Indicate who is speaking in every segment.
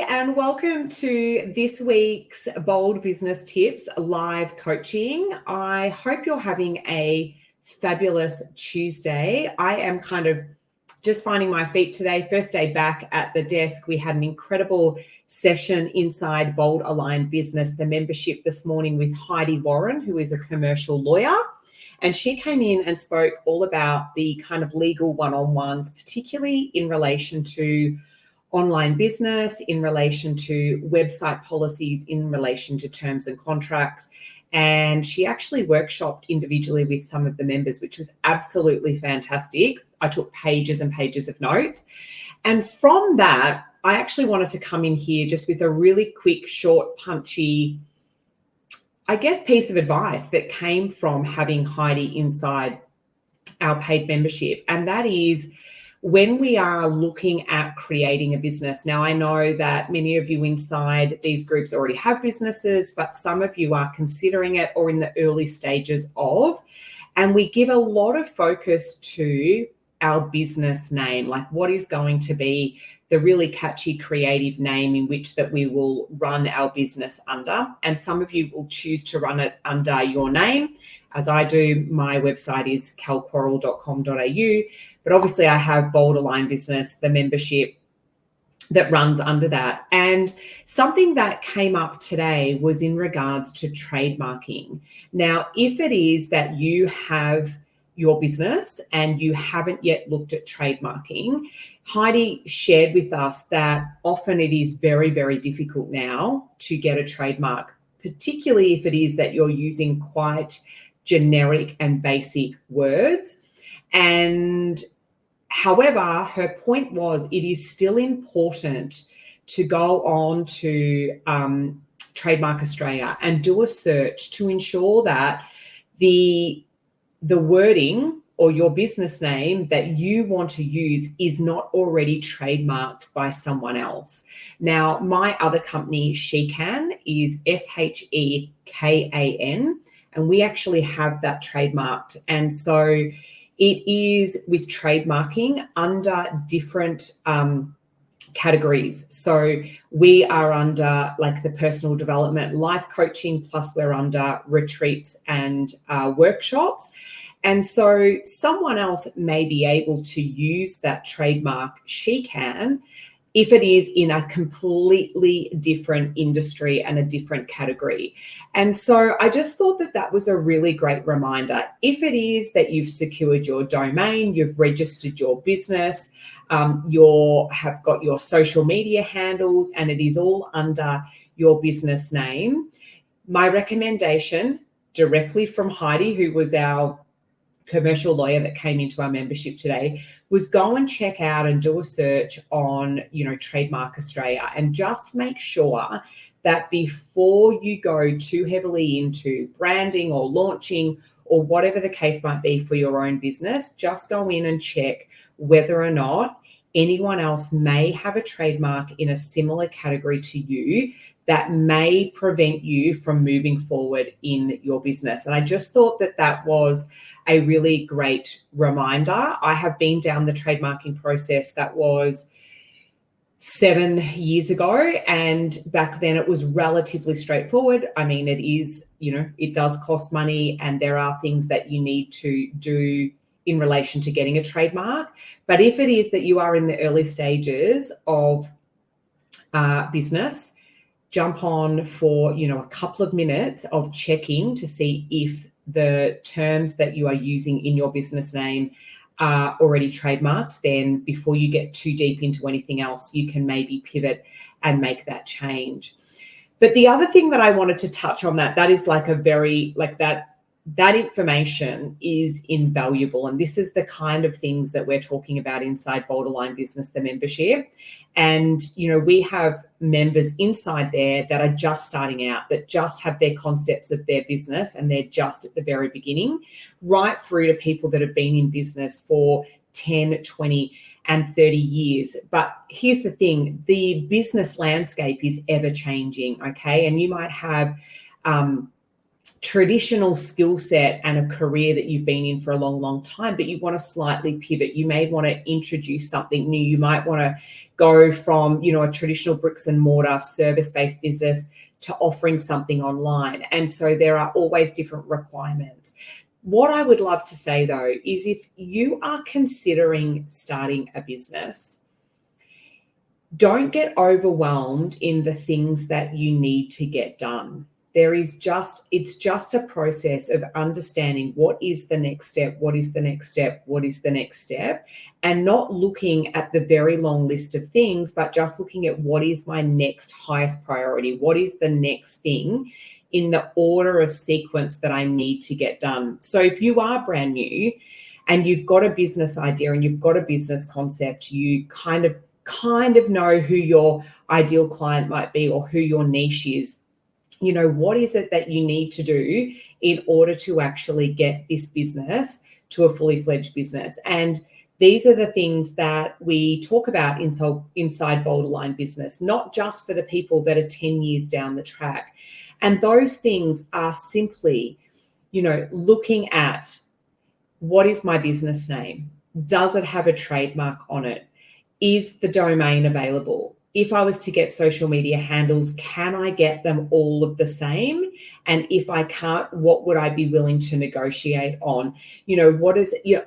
Speaker 1: and welcome to this week's Bold Business Tips live coaching. I hope you're having a fabulous Tuesday. I am kind of just finding my feet today. First day back at the desk. We had an incredible session inside Bold Aligned Business, the membership this morning with Heidi Warren, who is a commercial lawyer. And she came in and spoke all about the kind of legal one-on-ones, particularly in relation to online business, in relation to website policies, in relation to terms and contracts. And she actually workshopped individually with some of the members, which was absolutely fantastic. I took pages and pages of notes. And from that, I actually wanted to come in here just with a really quick, short, punchy, I guess, piece of advice that came from having Heidi inside our paid membership. And that is, when we are looking at creating a business, now I know that many of you inside these groups already have businesses, but some of you are considering it or in the early stages of, and we give a lot of focus to our business name, like what is going to be the really catchy creative name in which that we will run our business under. And some of you will choose to run it under your name, as I do. My website is calquarrell.com.au. But obviously I have Bold Aligned Business, the membership that runs under that. And something that came up today was in regards to trademarking. Now, if it is that you have your business and you haven't yet looked at trademarking, Heidi shared with us that often it is very, very difficult now to get a trademark, particularly if it is that you're using quite generic and basic words. And however, her point was it is still important to go on to Trademark Australia and do a search to ensure that the wording or your business name that you want to use is not already trademarked by someone else. Now, my other company, Shekan, is SHEKAN, and we actually have that trademarked. And so it is with trademarking under different categories. So we are under like the personal development, life coaching, plus we're under retreats and workshops. And so someone else may be able to use that trademark, she can, if it is in a completely different industry and a different category. And so I just thought that that was a really great reminder. If it is that you've secured your domain, you've registered your business, you have got your social media handles, and it is all under your business name, my recommendation directly from Heidi, who was our commercial lawyer that came into our membership today, was go and check out and do a search on, Trademark Australia, and just make sure that before you go too heavily into branding or launching or whatever the case might be for your own business, just go in and check whether or not anyone else may have a trademark in a similar category to you that may prevent you from moving forward in your business. And I just thought that that was a really great reminder. I have been down the trademarking process that was 7 years ago, and back then it was relatively straightforward. I mean, it is, it does cost money, and there are things that you need to do in relation to getting a trademark. But if it is that you are in the early stages of business, jump on for, a couple of minutes of checking to see if the terms that you are using in your business name are already trademarked. Then before you get too deep into anything else, you can maybe pivot and make that change. But the other thing that I wanted to touch on that is like a very, like that information is invaluable. And this is the kind of things that we're talking about inside Bold Aligned Business, the membership. And, we have members inside there that are just starting out, that just have their concepts of their business and they're just at the very beginning, right through to people that have been in business for 10, 20, and 30 years. But here's the thing, the business landscape is ever changing, okay? And you might have traditional skill set and a career that you've been in for a long, long time, but you want to slightly pivot. You may want to introduce something new. You might want to go from, a traditional bricks and mortar service-based business to offering something online. And so there are always different requirements. What I would love to say, though, is if you are considering starting a business, don't get overwhelmed in the things that you need to get done. It's just a process of understanding what is the next step, what is the next step, what is the next step, and not looking at the very long list of things, but just looking at what is my next highest priority, what is the next thing in the order of sequence that I need to get done. So if you are brand new and you've got a business idea and you've got a business concept, you kind of know who your ideal client might be or who your niche is. What is it that you need to do in order to actually get this business to a fully fledged business? And these are the things that we talk about inside Borderline Business, not just for the people that are 10 years down the track. And those things are simply, looking at what is my business name? Does it have a trademark on it? Is the domain available? If I was to get social media handles, can I get them all of the same? And if I can't, what would I be willing to negotiate on?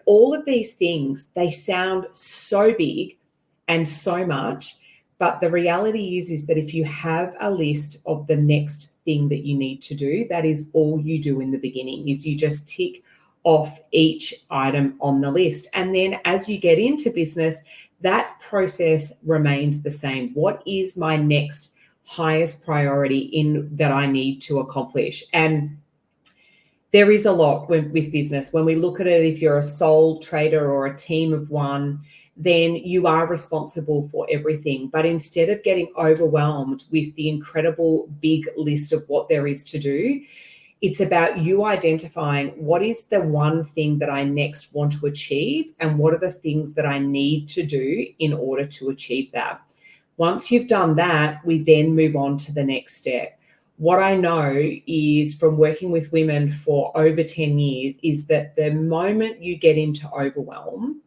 Speaker 1: All of these things, they sound so big and so much, but the reality is that if you have a list of the next thing that you need to do, that is all you do in the beginning, is you just tick off each item on the list. And then as you get into business, that process remains the same. What is my next highest priority that I need to accomplish? And there is a lot with business. When we look at it, if you're a sole trader or a team of one, then you are responsible for everything. But instead of getting overwhelmed with the incredible big list of what there is to do, it's about you identifying what is the one thing that I next want to achieve and what are the things that I need to do in order to achieve that. Once you've done that, we then move on to the next step. What I know is from working with women for over 10 years is that the moment you get into overwhelm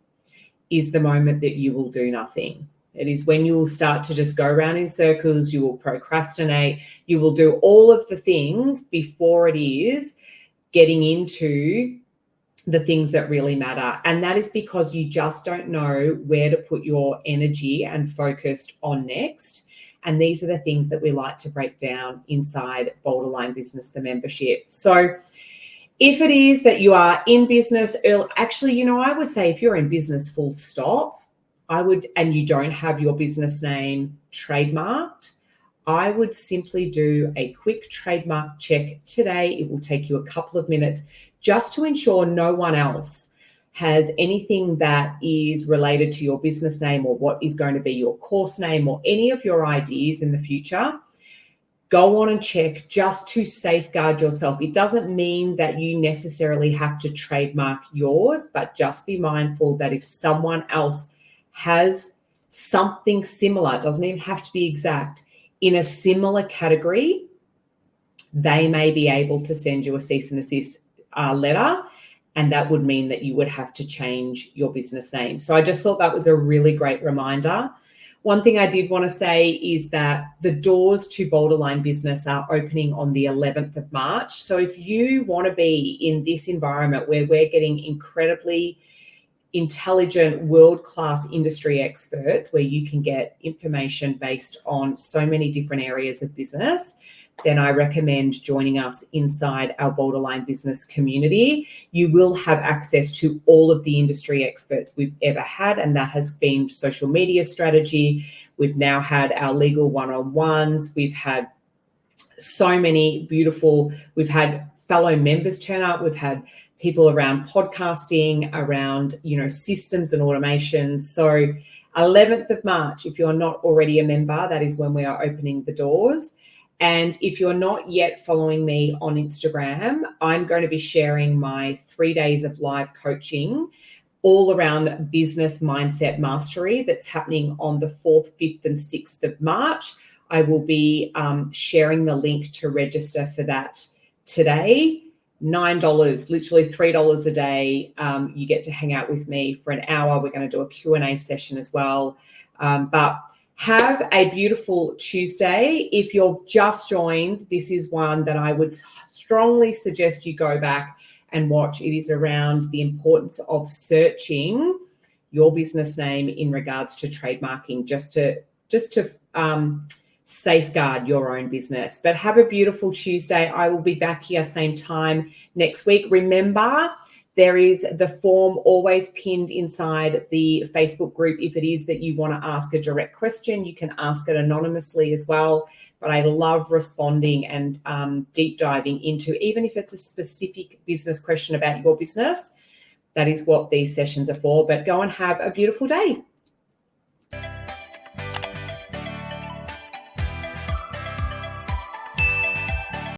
Speaker 1: is the moment that you will do nothing. It is when you will start to just go around in circles, you will procrastinate, you will do all of the things before it is getting into the things that really matter. And that is because you just don't know where to put your energy and focus on next. And these are the things that we like to break down inside Borderline Business, the membership. So if it is that you are in business, actually, I would say if you're in business full stop, and you don't have your business name trademarked, I would simply do a quick trademark check today. It will take you a couple of minutes just to ensure no one else has anything that is related to your business name or what is going to be your course name or any of your ideas in the future. Go on and check just to safeguard yourself. It doesn't mean that you necessarily have to trademark yours, but just be mindful that if someone else has something similar, it doesn't even have to be exact, in a similar category, they may be able to send you a cease and desist letter, and that would mean that you would have to change your business name. So I just thought that was a really great reminder. One thing I did want to say is that the doors to Borderline Business are opening on the 11th of March. So if you want to be in this environment where we're getting incredibly intelligent, world-class industry experts, where you can get information based on so many different areas of business, then I recommend joining us inside our Borderline Business community. You will have access to all of the industry experts we've ever had, and that has been social media strategy. We've now had our legal one-on-ones. We've had so many we've had fellow members turn up. We've had people around podcasting, around, systems and automations. So 11th of March, if you're not already a member, that is when we are opening the doors. And if you're not yet following me on Instagram, I'm going to be sharing my 3 days of live coaching all around business mindset mastery that's happening on the 4th, 5th and 6th of March. I will be sharing the link to register for that today, $9, literally $3 a day. You get to hang out with me for an hour. We're going to do a Q&A session as well. But have a beautiful Tuesday. If you've just joined, this is one that I would strongly suggest you go back and watch. It is around the importance of searching your business name in regards to trademarking, just to safeguard your own business. But have a beautiful Tuesday. I will be back here same time next week. Remember, there is the form always pinned inside the Facebook group. If it is that you want to ask a direct question, you can ask it anonymously as well. But I love responding and deep diving into, even if it's a specific business question about your business. That is what these sessions are for. But go and have a beautiful day.